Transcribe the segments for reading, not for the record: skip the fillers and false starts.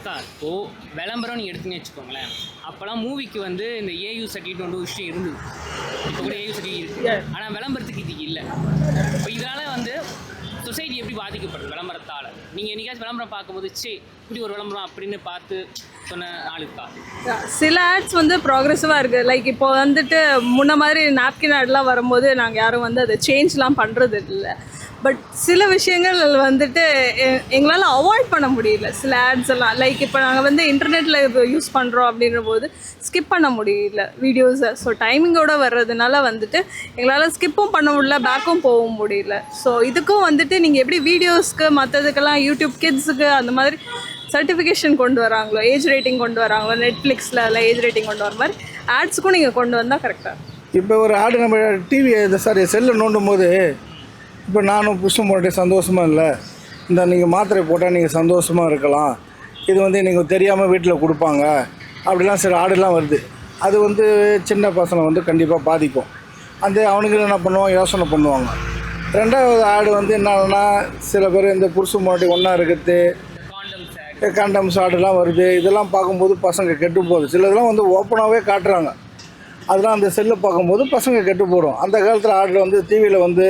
அக்கா இப்போது விளம்பரம் நீங்கள் எடுத்துன்னு வச்சுக்கோங்களேன். அப்போல்லாம் மூவிக்கு வந்து இந்த ஏயு சர்டிஃபிகேட் வந்து ஒரு விஷயம் இருந்தது. இப்போ கூட ஏயு சர்டிஃபிகேட் இருக்குது. ஆனால் விளம்பரத்துக்கு இது இல்லை. இப்போ இதனால் வந்து சொசைட்டி எப்படி பாதிக்கப்படுது விளம்பரத்தால்? நீங்கள் என்னைக்காச்சும் விளம்பரம் பார்க்கும்போது இப்படி ஒரு விளம்பரம் அப்படின்னு பார்த்து சொன்ன ஆளுக்கா? சில ஆட்ஸ் வந்து ப்ராக்ரெசிவாக இருக்குது. லைக் இப்போ வந்துட்டு முன்ன மாதிரி நாப்கின் ஆட்லாம் வரும்போது நாங்கள் யாரும் வந்து அதை சேஞ்ச்லாம் பண்ணுறது இல்லை. பட் சில விஷயங்கள் வந்துட்டு எங்களால் அவாய்ட் பண்ண முடியல. சில ஆட்ஸ் எல்லாம் லைக் இப்போ நாங்கள் வந்து இன்டர்நெட்டில் இப்போ யூஸ் பண்ணுறோம் அப்படின்ற போது ஸ்கிப் பண்ண முடியல வீடியோஸை. ஸோ டைமிங்கோடு வர்றதுனால வந்துட்டு எங்களால் ஸ்கிப்பும் பண்ண முடியல, பேக்கும் போகவும் முடியல. ஸோ இதுக்கும் வந்துட்டு நீங்கள் எப்படி வீடியோஸ்க்கு மற்றதுக்கெல்லாம் யூடியூப் கிட்ஸுக்கு அந்த மாதிரி சர்டிஃபிகேஷன் கொண்டு வராங்களோ, ஏஜ் ரேட்டிங் கொண்டு வராங்களோ, நெட்ஃப்ளிக்ஸில் அதில் ஏஜ் ரேட்டிங் கொண்டு வர மாதிரி ஆட்ஸுக்கும் நீங்கள் கொண்டு வந்தால் கரெக்டாக. இப்போ ஒரு ஆடு நம்ம டிவி செல்லை நோண்டும் போது இப்போ நானும் புஷ்டம் போட்டு சந்தோஷமாக இல்லை, இந்த நீங்கள் மாத்திரை போட்டால் நீங்கள் சந்தோஷமாக இருக்கலாம், இது வந்து நீங்கள் தெரியாமல் வீட்டில் கொடுப்பாங்க அப்படிலாம் சில ஆடுலாம் வருது. அது வந்து சின்ன பசங்களை வந்து கண்டிப்பாக பாதிக்கும். அந்த அவனுக்கு என்ன பண்ணுவாங்க, யோசனை பண்ணுவாங்க. ரெண்டாவது ஆடு வந்து என்னன்னா சில பேர் இந்த புருஷன் முன்னாடி ஒன்றா இருக்கிறது, காண்டம்ஸ் ஆடுலாம் வருது. இதெல்லாம் பார்க்கும்போது பசங்க கெட்டு போகுது. சிலதெல்லாம் வந்து ஓப்பனாகவே காட்டுறாங்க. அதெல்லாம் அந்த செல்லை பார்க்கும்போது பசங்க கெட்டு போடும். அந்த காலத்தில் ஆடில் வந்து டிவியில் வந்து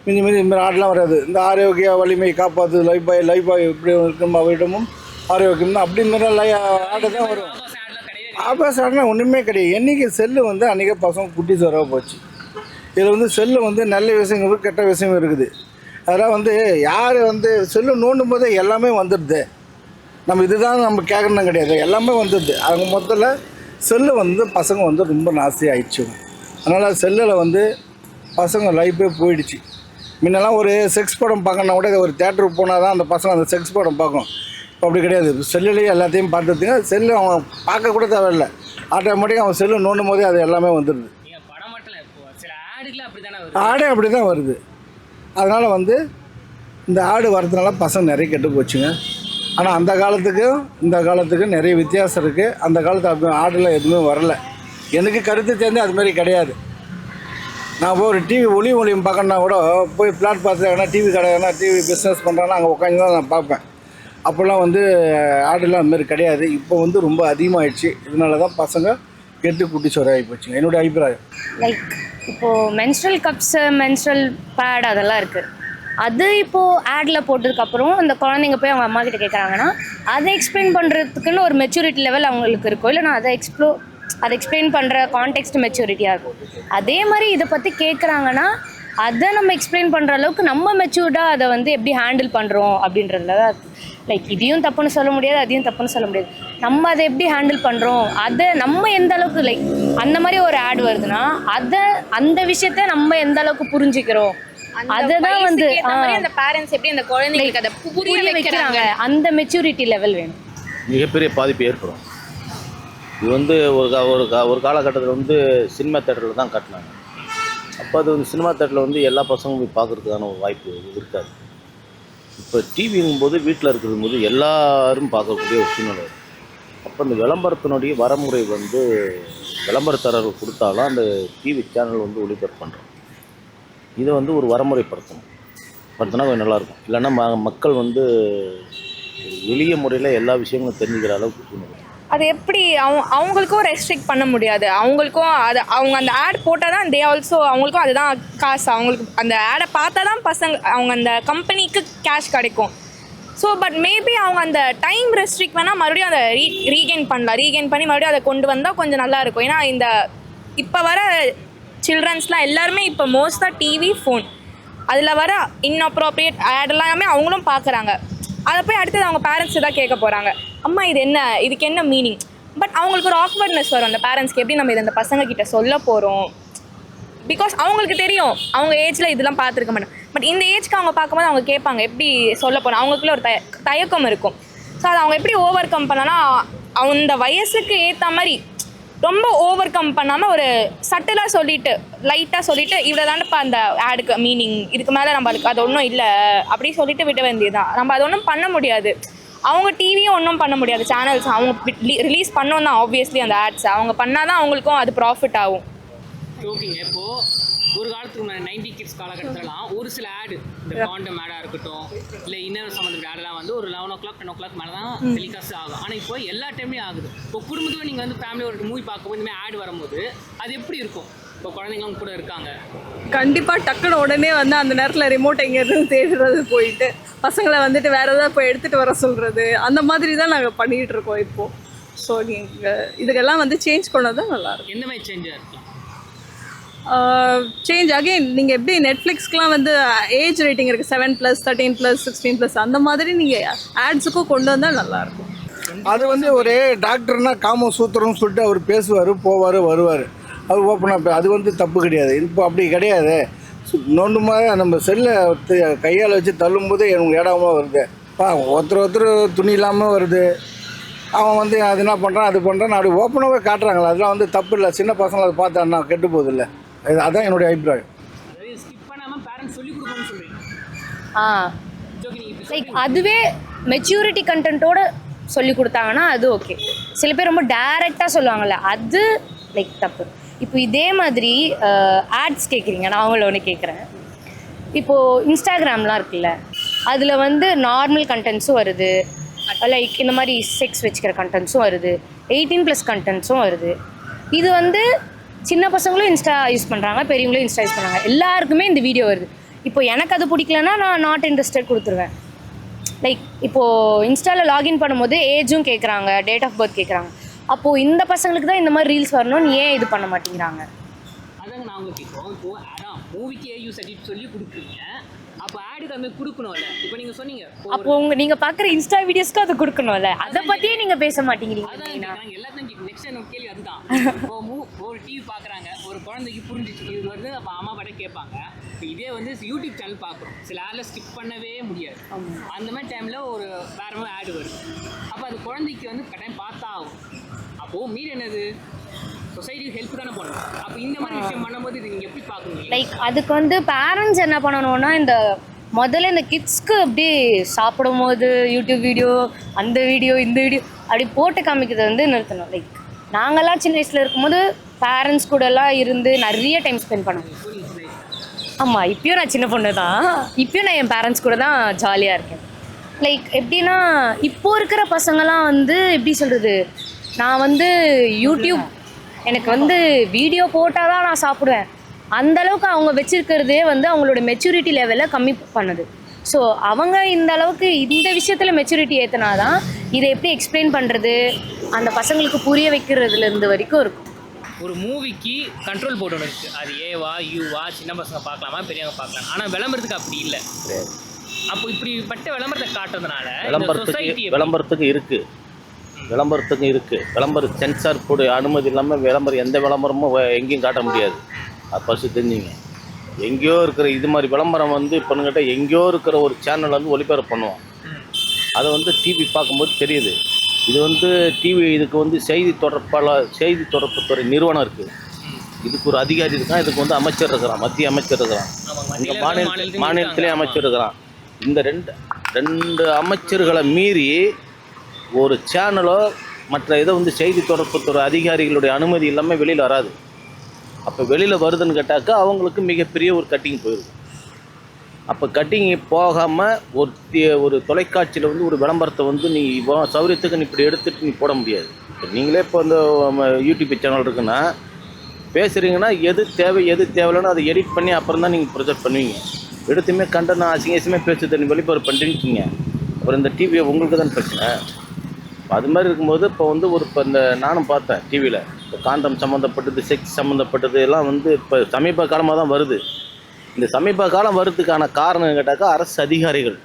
மிஞ்சி இதுமாதிரி ஆடெலாம் வராது. இந்த ஆரோக்கிய வலிமை காப்பாற்று லைஃபாய் இப்படி இருக்கும் விடமும் ஆரோக்கியம் தான் அப்படிங்கிற ஆடு தான் வரும். ஆபாச ஆடுனா ஒன்றுமே கிடையாது. என்றைக்கு செல்லு வந்து அன்றைக்கி பசங்க குட்டி சோறாக போச்சு. இதில் வந்து செல்லு வந்து நல்ல விஷயங்கள் கெட்ட விஷயம் இருக்குது. அதெல்லாம் வந்து யார் வந்து செல்லு நோண்டும் போதே எல்லாமே வந்துடுது. நம்ம இதுதான் நம்ம கேட்கணும் கிடையாது, எல்லாமே வந்துடுது. அவங்க மொத்தத்தில் செல்லு வந்து பசங்க வந்து ரொம்ப நாஸ்தி ஆயிடுச்சு. அதனால் செல்லில் வந்து பசங்க லைஃபே போயிடுச்சு. முன்னெல்லாம் ஒரு செக்ஸ் படம் பார்க்கணுன்னா கூட ஒரு தேட்டருக்கு போனால் தான் அந்த பசங்க அந்த செக்ஸ் படம் பார்க்கும். இப்போ அப்படி கிடையாது. செல்லுலேயே எல்லாத்தையும் பார்த்துட்டுங்க. செல்லு அவன் பார்க்கக்கூட தேவையில்லை, ஆட்டோமேட்டிக்காக அவன் செல்லு நோண்டும் போதே அது எல்லாமே வந்துடுது. ஆடே அப்படி தான் வருது. அதனால் வந்து இந்த ஆடு வரதுனால பசங்க நிறைய கெட்டு போச்சுங்க. ஆனால் அந்த காலத்துக்கும் இந்த காலத்துக்கும் நிறைய வித்தியாசம் இருக்குது. அந்த காலத்து ஆடில் எதுவுமே வரலை. எனக்கு கருத்து சேர்ந்து அதுமாரி கிடையாது. நான் போய் ஒரு டிவி ஒளியும் பார்க்கணுன்னா கூட போய் பிளாட் பார்த்துட்டாங்கன்னா டிவி கடைனா டிவி பிஸ்னஸ் பண்ணுறாங்கன்னா அங்கே உட்காந்து தான் நான் பார்ப்பேன். அப்போல்லாம் வந்து ஆடுலாம் அதுமாரி கிடையாது. இப்போ வந்து ரொம்ப அதிகமாகிடுச்சு. இதனால தான் பசங்க கெட்டு குட்டி சோறாகி போச்சுங்க, என்னுடைய அபிப்பிராயம். லைக் இப்போது மென்ஸ்ட்ரல் கப்ஸு, மென்ஸ்ட்ரல் பேட் அதெல்லாம் இருக்குது. அது இப்போது ஆடில் போட்டதுக்கப்புறம் அந்த குழந்தைங்க போய் அவங்க அம்மா கிட்ட கேட்குறாங்கன்னா அதை எக்ஸ்பிளைன் பண்ணுறதுக்குன்னு ஒரு மெச்சூரிட்டி லெவல் அவங்களுக்கு இருக்கும். இல்லைனா அதை எக்ஸ்பிளைன் பண்ணுற கான்டெக்ஸ்ட் மெச்சூரிட்டியாக இருக்கும். அதே மாதிரி இதை பற்றி கேட்குறாங்கன்னா அதை நம்ம எக்ஸ்பிளைன் பண்ணுற அளவுக்கு நம்ம மெச்சூர்டாக அதை வந்து எப்படி ஹேண்டில் பண்ணுறோம் அப்படின்றதுல தான் இருக்குது. லைக் இதையும் தப்புன்னு சொல்ல முடியாது, அதையும் தப்புன்னு சொல்ல முடியாது. நம்ம அதை எப்படி ஹேண்டில் பண்ணுறோம், அதை நம்ம எந்த அளவுக்கு லைக் அந்த மாதிரி ஒரு ஆட் வருதுன்னா அந்த விஷயத்த நம்ம எந்த அளவுக்கு புரிஞ்சுக்கிறோம், அதுதான் வந்து அந்த பேரண்ட்ஸ் எப்படி அந்த குழந்தைங்களுக்கு அதை புரிய வைக்கிறாங்க. அந்த மெச்சூரிட்டி லெவல் வேணும். மிகப்பெரிய பாதிப்பு ஏற்படும். இது வந்து ஒரு காலகட்டத்தில் வந்து சினிமா தேட்டரில் தான் கட்டினாங்க. அப்போ அது வந்து சினிமா தேட்டரில் வந்து எல்லா பசங்களும் போய் பார்க்குறதுக்கான ஒரு வாய்ப்பு இருக்காது. இப்போ டிவிங்கும்போது வீட்டில் இருக்கிறது எல்லாரும் பார்க்கக்கூடிய ஒரு சூழ்நிலை. அப்போ அந்த விளம்பரத்தினுடைய வரமுறை வந்து விளம்பரத்தாரர்கள் கொடுத்தாலும் அந்த டிவி சேனல் வந்து ஒளிபரப்பு பண்ணுறோம். இதை வந்து ஒரு வரமுறைப்படுத்தணும். படுத்தினா கொஞ்சம் நல்லாயிருக்கும். இல்லைன்னா மக்கள் வந்து எளிய முறையில் எல்லா விஷயங்களும் தெரிஞ்சுக்கிற அளவுக்கு சூழ்நிலை. அது எப்படி அவங்களுக்கும் ரெஸ்ட்ரிக்ட் பண்ண முடியாது. அவங்களுக்கும் அது அவங்க அந்த ஆட் போட்டால் தான் அவங்களுக்கும் அதுதான் காசு. அவங்களுக்கு அந்த ஆடை பார்த்தா தான் அவங்க அந்த கம்பெனிக்கு கேஷ் கிடைக்கும். ஸோ பட் மேபி அவங்க அந்த டைம் ரெஸ்ட்ரிக்ட் பண்ணால் மறுபடியும் அதை ரீகெயின் பண்ணி மறுபடியும் அதை கொண்டு வந்தால் கொஞ்சம் நல்லாயிருக்கும். ஏன்னா இந்த இப்போ வர சில்ட்ரன்ஸ்லாம் எல்லாருமே இப்போ மோஸ்ட்டாக டிவி, ஃபோன் அதில் வர இன்அப்ரோப்ரியேட் ஆட் எல்லாமே அவங்களும் பார்க்குறாங்க. அதை போய் அடுத்தது அவங்க பேரண்ட்ஸ் தான் கேட்க போகிறாங்க, அம்மா இது என்ன, இதுக்கு என்ன மீனிங். பட் அவங்களுக்கு ஒரு ஆக்வர்ட்னஸ் வரும் அந்த பேரண்ட்ஸ்க்கு, எப்படி நம்ம இதை அந்த பசங்க கிட்ட சொல்ல போகிறோம். பிகாஸ் அவங்களுக்கு தெரியும் அவங்க ஏஜில் இதெல்லாம் பார்த்துருக்க மாட்டோம். பட் இந்த ஏஜ்க்கு அவங்க பார்க்கும்போது அவங்க கேட்பாங்க எப்படி சொல்ல போகிறோம். அவங்களுக்குள்ள ஒரு தயக்கம் இருக்கும். ஸோ அதை அவங்க எப்படி ஓவர் கம் பண்ணனா அந்த வயசுக்கு ஏற்ற மாதிரி ரொம்ப ஓவர் கம் பண்ணாமல் ஒரு சட்டிலாக சொல்லிவிட்டு லைட்டாக சொல்லிவிட்டு இவ்வளோ தாண்டப்பா அந்த ஆடுக்கு மீனிங், இதுக்கு மேலே நம்மளுக்கு அது ஒன்றும் இல்லை அப்படி சொல்லிட்டு விட வேண்டியது தான். நம்ம அது ஒன்றும் பண்ண முடியாது. அவங்க டிவியும் ஒன்றும் பண்ண முடியாது. சேனல்ஸ் அவங்க ரிலீஸ் பண்ணோம் தான் ஆப்வியஸ்லி அந்த ஆட்ஸ் அவங்க பண்ணால் தான் அவங்களுக்கும் அது ப்ராஃபிட் ஆகும். ஓகேங்க. இப்போது ஒரு காலத்துக்கு முன்னாடி 90 கிட்ஸ் காலகட்டத்திலலாம் ஒரு சில ஆடு, இந்த காண்டம் ஆடாக இருக்கட்டும், இல்லை இன்னொரு சம்மந்தப்பட்ட ஆடெல்லாம் வந்து ஒரு 11 o'clock 10 o'clock மேலே தான் டெலிகாஸ்ட் ஆகும். ஆனால் இப்போ எல்லா டைம்லேயும் ஆகுது. இப்போ குடும்பத்தில் நீங்கள் வந்து ஃபேமிலி ஒரு மூவி பார்க்கும்போது இந்தமாதிரி ஆடு வரும்போது அது எப்படி இருக்கும்? இப்போ குழந்தைங்களும் கூட இருக்காங்க, கண்டிப்பாக டக்குன்னு உடனே வந்து அந்த நேரத்தில் ரிமோட் எங்கேருந்து தேடுறது, போயிட்டு பசங்களை வந்துட்டு வேறு ஏதாவது போய் எடுத்துகிட்டு வர சொல்கிறது, அந்த மாதிரி தான் நாங்கள் பண்ணிகிட்டு இருக்கோம் இப்போது. ஸோ நீங்கள் இதுக்கெல்லாம் வந்து சேஞ்ச் பண்ணது தான் நல்லாயிருக்கும். எந்த மாதிரி சேஞ்சாக இருக்கலாம்? சேஞ்ச் அகெயின் நீங்கள் எப்படி நெட்ஃப்ளிக்ஸ்க்குலாம் வந்து ஏஜ் ரேட்டிங் இருக்குது, 7+, 13+, 16+, அந்த மாதிரி நீங்கள் ஆட்ஸுக்கும் கொண்டு வந்தால் நல்லாயிருக்கும். அது வந்து ஒரு டாக்டர்னா காம சூத்திரம்னு சொல்லிட்டு அவர் பேசுவார், போவார், வருவார், அவர் ஓப்பனாக. அது வந்து தப்பு கிடையாது. இப்போ அப்படி கிடையாது. நோண்டுமாதிரி நம்ம செல்லை கையால் வச்சு தள்ளும்போது எனக்கு இடமா வருது. ஒருத்தர் துணி இல்லாமல் வருது. அவன் வந்து அது என்ன பண்ணுறான், அது பண்ணுறான், அப்படி ஓப்பனாகவே காட்டுறாங்களா. அதெல்லாம் வந்து தப்பு இல்லை. சின்ன பசங்களை அதை பார்த்தா கெட்டு போகுது இல்லை. அதுதான் என்னுடைய அபிப்பிராயம். அதாவது ஸ்கிப் பண்ணாமல் பேரண்ட்ஸ் சொல்லிக் கொடுக்கணும்னு சொல்கிறீங்க. லைக் அதுவே மெச்சூரிட்டி கண்டென்ட்டோட சொல்லி கொடுத்தாங்கன்னா அது ஓகே. சில பேர் ரொம்ப டைரெக்டாக சொல்லுவாங்கள்ல, அது லைக் தப்பு. இப்போ இதே மாதிரி ஆட்ஸ் கேட்குறீங்க, நான் அவங்கள ஒன்று கேட்குறேன். இப்போது இன்ஸ்டாகிராம்லாம் இருக்குல்ல, அதில் வந்து நார்மல் கண்டென்ட்ஸும் வருது, லைக் இந்த மாதிரி செக்ஸ் வச்சுக்கிற கண்டென்ட்ஸும் வருது, 18+ கண்டென்ட்ஸும் வருது. இது வந்து சின்ன பசங்களும் இன்ஸ்டா யூஸ் பண்ணுறாங்க, பெரியவங்களும் இன்ஸ்டா யூஸ் பண்ணுறாங்க, எல்லாருக்குமே இந்த வீடியோ வருது. இப்போ எனக்கு அது பிடிக்கலன்னா நான் நாட் இன்ட்ரெஸ்டட் கொடுத்துருவேன். லைக் இப்போது இன்ஸ்டாவில் லாகின் பண்ணும்போது ஏஜும் கேட்குறாங்க, டேட் ஆஃப் பர்த் கேட்குறாங்க. அப்போது இந்த பசங்களுக்கு தான் இந்த மாதிரி ரீல்ஸ் வரணும்னு ஏன் இது பண்ண மாட்டேங்கிறாங்க? அதாங்க நான் உங்களுக்கு கேட்குறோம். இப்போது அதான் மூவிக்கு ஏயூ சர்டிஃபிகேட் சொல்லி கொடுக்குறீங்க, அப்போ ஆடுக்கு அது மாதிரி கொடுக்கணும்ல. இப்போ நீங்கள் சொன்னீங்க, அப்போ நீங்கள் பார்க்குற இன்ஸ்டா வீடியோஸ்க்கு அது கொடுக்கணும்ல, அதை பற்றியே நீங்கள் பேச மாட்டேங்கிறீங்க. அதான் எல்லாத்தையும் நெக்ஸ்ட் என்ன கேள்வி அதுதான். இப்போ ஒரு டிவி பார்க்குறாங்க, ஒரு குழந்தைக்கு புரிஞ்சிச்சு இது வந்து அப்போ அம்மா பாட்ட கேட்பாங்க. இப்போ இதே வந்து யூடியூப் சேனல் பார்க்குறோம், சில ஆடில் ஸ்கிப் பண்ணவே முடியாது. அந்த மாதிரி டைமில் ஒரு வேறு மாதிரி ஆடு வரும். அப்போ அது குழந்தைக்கு வந்து கட்டாயம் பார்த்தா ஆகும். அப்போது மீறி என்னது, சொசைட்டிக்கு ஹெல்ப் தானே பண்ணணும். அப்போ இந்த மாதிரி விஷயம் பண்ணும்போது இது நீங்கள் எப்படி பார்க்கணும்? லைக் அதுக்கு வந்து பேரண்ட்ஸ் என்ன பண்ணணும்னா, இந்த முதல்ல இந்த கிட்ஸ்க்கு அப்படி சாப்பிடும் போது யூடியூப் வீடியோ, அந்த வீடியோ, இந்த வீடியோ அப்படி போட்டு காமிக்கிறத வந்து நிறுத்தணும். லைக் நாங்கள்லாம் சின்ன வயசில் இருக்கும்போது பேரண்ட்ஸ் கூடலாம் இருந்து நிறைய டைம் ஸ்பெண்ட் பண்ணுவோம். ஆமாம், இப்போயும் நான் சின்ன பொண்ணு தான், இப்போயும் நான் என் பேரண்ட்ஸ் கூட தான் ஜாலியாக இருக்கேன். லைக் எப்படின்னா, இப்போது இருக்கிற பசங்களாம் வந்து எப்படி சொல்கிறது, நான் வந்து யூடியூப் எனக்கு வந்து வீடியோ போட்டால் தான் நான் சாப்பிடுவேன், அந்தளவுக்கு அவங்க வச்சுருக்கிறதே வந்து அவங்களோட மெச்சூரிட்டி லெவலில் கம்மி பண்ணுது. ஸோ அவங்க இந்த அளவுக்கு இந்த விஷயத்தில் மெச்சூரிட்டி ஏற்றினா தான் இதை எப்படி எக்ஸ்பிளைன் பண்ணுறது, அந்த பசங்களுக்கு புரிய வைக்கிறதுலேருந்து வரைக்கும் இருக்கும். ஒரு மூவிக்கு கண்ட்ரோல் போர்டு ஒன்று இருக்குது. அது ஏவா யூவா, சின்ன பசங்க பார்க்கலாமா, பெரியவங்க பார்க்கலாம். ஆனால் விளம்பரத்துக்கு அப்படி இல்லை. அப்போ இப்படிப்பட்ட விளம்பரத்தை காட்டுறதுனால விளம்பரத்துக்கு இருக்குது, விளம்பரம் சென்சார் போர்டு அனுமதி இல்லாமல் விளம்பரம் எந்த விளம்பரமும் எங்கேயும் காட்ட முடியாது. அது ஃபஸ்ட்டு தெரிஞ்சுங்க. எங்கேயோ இருக்கிற இது மாதிரி விளம்பரம் வந்து இப்போ கேட்டால் எங்கேயோ இருக்கிற ஒரு சேனல் வந்து ஒளிபரப்பு பண்ணுவோம். அதை வந்து டிவி பார்க்கும்போது தெரியுது. இது வந்து டிவி, இதுக்கு வந்து செய்தி தொடர்புத்துறை நிறுவனம் இருக்குது, இதுக்கு ஒரு அதிகாரி இருக்கான், இதுக்கு வந்து அமைச்சர் இருக்கிறான், மத்திய அமைச்சர் இருக்கிறான், இங்கே மாநிலத்திலே அமைச்சர் இருக்கிறான். இந்த ரெண்டு அமைச்சர்களை மீறி ஒரு சேனலோ மற்ற இதை வந்து செய்தி தொடர்புத்துறை அதிகாரிகளுடைய அனுமதி இல்லாமல் வெளியில் வராது. அப்போ வெளியில் வருதுன்னு கேட்டாக்கா அவங்களுக்கு மிகப்பெரிய ஒரு கட்டிங் போயிருக்கும். அப்போ கட்டிங் போகாமல் ஒரு தொலைக்காட்சியில் வந்து ஒரு விளம்பரத்தை வந்து நீ சௌரியத்துக்கு நீ இப்படி எடுத்துகிட்டு நீ போட முடியாது. நீங்களே இப்போ இந்த யூடியூப் சேனல் இருக்குன்னா பேசுகிறீங்கன்னா எது தேவையில்லைன்னு அதை எடிட் பண்ணி அப்புறம் தான் நீங்கள் ப்ரொஜெக்ட் பண்ணுவீங்க. எடுத்துமே கண்டன அசிங்கமாக பேசுறது நீ வெளிப்பாடு பண்ணிருக்கீங்க, அப்புறம் இந்த டிவியை உங்களுக்கு தான் பிரச்சனை. அது மாதிரி இருக்கும்போது இப்போ இந்த நானும் பார்த்தேன் டிவியில், இப்போ காண்டம் சம்மந்தப்பட்டது, செக்ஸ் சம்மந்தப்பட்டது எல்லாம் வந்து இப்போ சமீப காலமாக தான் வருது. இந்த சமீப காலம் வர்றதுக்கான காரணம் கேட்டாக்கா அரசு அதிகாரிகள்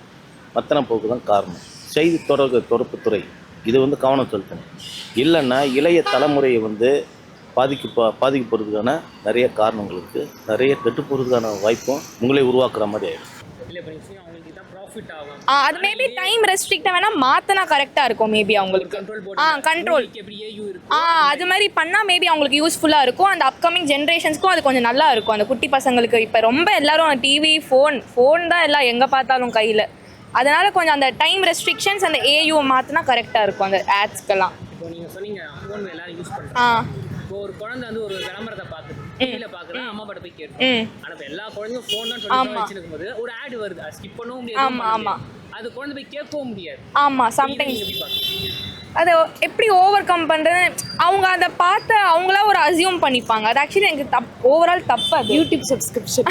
மத்தன போக்கு தான் காரணம். செய்தி தொடர்புத்துறை இது வந்து கவனம் செலுத்தணும். இல்லைன்னா இளைய தலைமுறையை வந்து பாதிக்கப்படுறதுக்கான நிறைய காரணங்கள் இருக்குது, நிறைய கெட்டு போகிறதுக்கான வாய்ப்பும் உங்களே உருவாக்குற மாதிரி ஆகிடும். அது மேபி டைம் ரெஸ்ட்ரிக்டாக வேணால் மாற்றினா கரெக்டாக இருக்கும் மேபி அவங்களுக்கு. கண்ட்ரோல் அது மாதிரி பண்ணால் மேபி அவங்களுக்கு யூஸ்ஃபுல்லாக இருக்கும். அந்த அப்கமிங் ஜென்ரேஷன்ஸ்க்கும் அது கொஞ்சம் நல்லா இருக்கும். அந்த குட்டி பசங்களுக்கு இப்போ ரொம்ப எல்லோரும் டிவி ஃபோன் தான் எல்லாம் எங்கே பார்த்தாலும் கையில். அதனால் கொஞ்சம் அந்த டைம் ரெஸ்ட்ரிக்ஷன்ஸ் அந்த ஏயூ மாற்றினா கரெக்டாக இருக்கும் அந்த ஆட்ஸ்க்கெல்லாம். இப்போ நீங்கள் சொன்னீங்க ஃபோன் எல்லாரும் யூஸ் பண்ணுறாங்க. இப்போ ஒரு குழந்தை வந்து ஒரு விளம்பரத்தை பார்த்துட்டு டிவியில் பார்க்குறேன் அம்மா பாட்ட போய் கேட்பேன். ஆனால் இப்போ எல்லா குழந்தையும் ஃபோன் தான் சொல்லி வச்சுருக்கும் போது ஒரு ஆட் வருது, அது ஸ்கிப் பண்ணவும் முடியாது. அது குழந்தை போய் கேட்கவும் முடியாது. ஆமாம், சம்டைம்ஸ் அதை எப்படி ஓவர் கம் பண்ணுறது, அவங்க அதை பார்த்து அவங்களா ஒரு அசியூம் பண்ணிப்பாங்க. அது ஆக்சுவலி எனக்கு ஓவரால் தப்பு. அது யூடியூப் சப்ஸ்கிரிப்ஷன்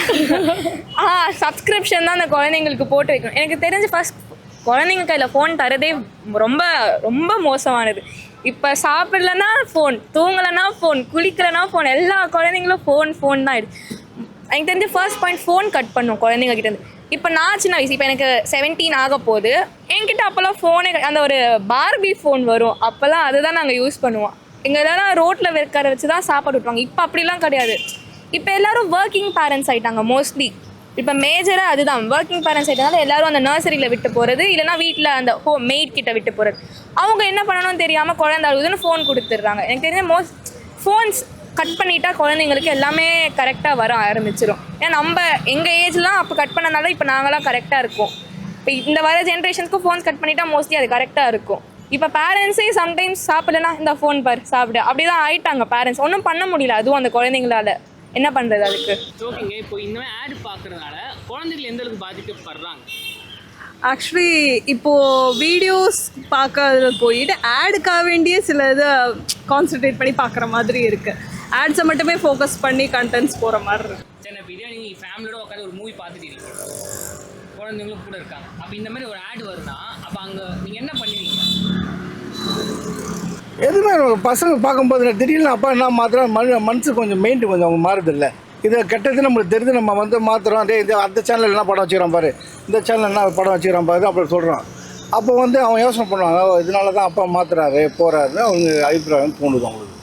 சப்ஸ்கிரிப்ஷன் தான் அந்த குழந்தைங்களுக்கு போட்டு வைக்கணும். எனக்கு தெரிஞ்சு ஃபர்ஸ்ட் குழந்தைங்க கையில் ஃபோன் தரதே ரொம்ப ரொம்ப மோசமானது. இப்போ சாப்பிடலன்னா ஃபோன், தூங்கலைன்னா ஃபோன், குளிக்கலைன்னா ஃபோன், எல்லா குழந்தைங்களும் ஃபோன் தான் ஆயிடுச்சு. எனக்கு தெரிஞ்சு ஃபர்ஸ்ட் பாயிண்ட் ஃபோன் கட் பண்ணும் குழந்தைங்க கிட்டேருந்து. இப்போ நான் சின்ன வயசு, இப்போ எனக்கு 17 ஆக போகுது, என்கிட்ட அப்போல்லாம் ஃபோனே அந்த ஒரு பார்பி ஃபோன் வரும், அப்போல்லாம் அதுதான் நாங்கள் யூஸ் பண்ணுவோம். எங்கள் இதெல்லாம் ரோட்டில் வைக்கிற வச்சு தான் சாப்பாடு விட்டுவாங்க. இப்போ அப்படிலாம் கிடையாது. இப்போ எல்லோரும் ஒர்க்கிங் பேரண்ட்ஸ் ஆகிட்டாங்க மோஸ்ட்லி. இப்போ மேஜராக அதுதான் ஒர்க்கிங் பேரண்ட்ஸ் ஆகிட்டனால எல்லோரும் அந்த நர்சரியில் விட்டு போகிறது, இல்லைனா வீட்டில் அந்த மெய்ட் கிட்ட விட்டு போகிறது. அவங்க என்ன பண்ணணும்னு தெரியாமல் குழந்தை அழுதுன்னு ஃபோன் கொடுத்துட்றாங்க. எனக்கு தெரிஞ்ச ஃபோன்ஸ் கட் பண்ணிட்டா குழந்தைங்களுக்கு எல்லாமே கரெக்டாக வர ஆரம்பிச்சிடும். ஏன்னா நம்ம எங்கள் ஏஜ்லாம் அப்போ கட் பண்ணனால இப்போ நாங்களாம் கரெக்டாக இருக்கோம். இப்போ இந்த வர ஜென்ரேஷனுக்கு ஃபோன்ஸ் கட் பண்ணிட்டா மோஸ்ட்லி அது கரெக்டாக இருக்கும். இப்போ பேரண்ட்ஸே சம்டைம்ஸ் சாப்பிடலன்னா இந்த ஃபோன் பார் சாப்பிடு அப்படி தான் ஆயிட்டாங்க பேரண்ட்ஸ். ஒன்றும் பண்ண முடியல, அதுவும் அந்த குழந்தைங்களால என்ன பண்ணுறது அதுக்கு. ஓகேங்க, இப்போ இந்த மாதிரி ஆட் பார்க்குறதுனால குழந்தைகள் எந்த அளவுக்கு பாதிக்கப்படுறாங்க? ஆக்சுவலி இப்போது வீடியோஸ் பார்க்கறதுல போயிட்டு ஆடுக்காக வேண்டிய சில இதை கான்சன்ட்ரேட் பண்ணி பார்க்குற மாதிரி இருக்குது. ஆட்ஸை மட்டுமே ஃபோக்கஸ் பண்ணி கண்டென்ட்ஸ் போகிற மாதிரி இருக்குது. சரி, இப்போ இதே நீங்கள் ஃபேமிலியோட உட்காந்து ஒரு மூவி பார்த்துட்டு இருக்கீங்க, குழந்தைங்களும் கூட இருக்காங்க, அப்போ இந்த மாதிரி ஒரு ஆட் வருதுன்னா அப்போ அங்கே நீங்கள் என்ன பண்ணுவீங்க? எதுவுமே பசங்க பார்க்கும்போது திடீர்னு அப்பா என்ன மாத்திரம் மனசு கொஞ்சம் மைண்டு கொஞ்சம் அவங்க மாறுதில்லை. இதை கெட்டது நம்மளுக்கு தெரிஞ்சு நம்ம வந்து மாத்திரம் டே இது அந்த சேனலில் என்ன படம் வச்சுக்கிறான் பாரு, இந்த சேனலில் என்ன படம் வச்சுக்கிறான் பாரு அப்படி சொல்கிறான். அப்போ வந்து அவன் யோசனை பண்ணுவாங்க, இதனால தான் அப்பா மாத்துறாரு போகிறாரு அவங்க அபிப்பிராயம் தோணுது அவங்களுக்கு.